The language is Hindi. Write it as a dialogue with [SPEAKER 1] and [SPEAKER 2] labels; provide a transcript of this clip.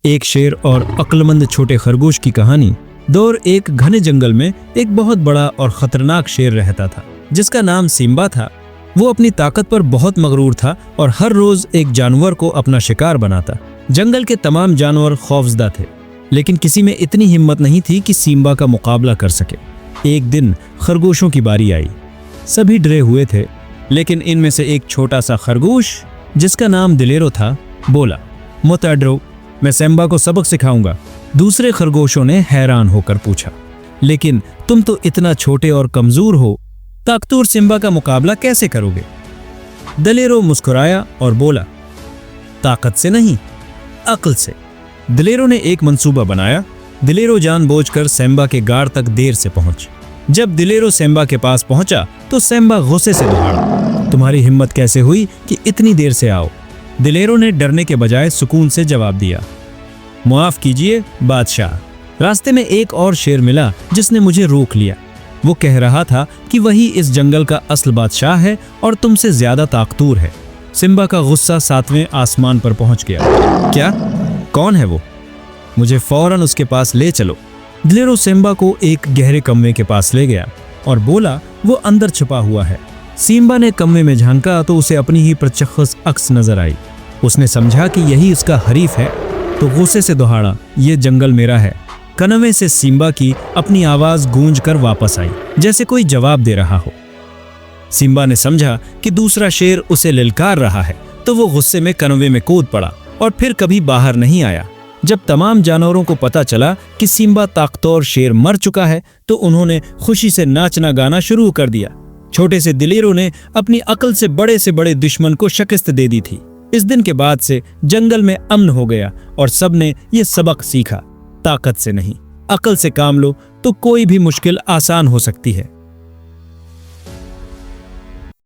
[SPEAKER 1] एक शेर और अक्लमंद छोटे खरगोश की कहानी। दौर एक घने जंगल में एक बहुत बड़ा और खतरनाक शेर रहता था जिसका नाम सिम्बा था। वो अपनी ताकत पर बहुत मगरूर था और हर रोज एक जानवर को अपना शिकार बनाता। जंगल के तमाम जानवर खौफजदा थे, लेकिन किसी में इतनी हिम्मत नहीं थी कि सिम्बा का मुकाबला कर सके। एक दिन खरगोशों की बारी आई। सभी डरे हुए थे, लेकिन इनमें से एक छोटा सा खरगोश जिसका नाम दिलेरो था बोला, मत डरो, मैं सिम्बा को सबक सिखाऊंगा। दूसरे खरगोशों ने हैरान होकर पूछा, लेकिन तुम तो इतना छोटे और कमजोर हो, ताकतवर सिम्बा का मुकाबला कैसे करोगे? दिलेरो मुस्कुराया और बोला, ताकत से नहीं, अक्ल से। दिलेरो ने एक मंसूबा बनाया। दिलेरो जानबूझकर सिम्बा के गाढ़ तक देर से पहुंच। जब दिलेरो सिम्बा के पास पहुंचा तो सिम्बा गुस्से से दौड़ा, तुम्हारी हिम्मत कैसे हुई कि इतनी देर से आओ? दिलेरो ने डरने के बजाय सुकून से जवाब दिया, माफ कीजिए बादशाह, रास्ते में एक और शेर मिला जिसने मुझे रोक लिया। वो कह रहा था कि वही इस जंगल का असल बादशाह है और तुमसे ज्यादा ताकतवर है। सिम्बा का गुस्सा 7वें आसमान पर पहुंच गया। क्या? कौन है वो? मुझे फौरन उसके पास ले चलो। दिलेरो सिम्बा को एक गहरे कमरे के पास ले गया और बोला, वो अंदर छुपा हुआ है। सिम्बा ने कमरे में झांका तो उसे अपनी ही प्रचखस अक्स नजर आई। उसने समझा कि यही उसका हरीफ है तो गुस्से से दौड़ा, ये जंगल मेरा है। कनवे से सिम्बा की अपनी आवाज गूंज कर वापस आई, जैसे कोई जवाब दे रहा हो। सिम्बा ने समझा कि दूसरा शेर उसे ललकार रहा है, तो वो गुस्से में कनवे में कूद पड़ा और फिर कभी बाहर नहीं आया। जब तमाम जानवरों को पता चला कि सिम्बा ताकतवर शेर मर चुका है तो उन्होंने खुशी से नाचना गाना शुरू कर दिया। छोटे से दिलेरो ने अपनी अक्ल से बड़े दुश्मन को शिकस्त दे दी थी। इस दिन के बाद से जंगल में अमन हो गया और सबने ये सबक सीखा, ताकत से नहीं, अक्ल से काम लो तो कोई भी मुश्किल आसान हो सकती है।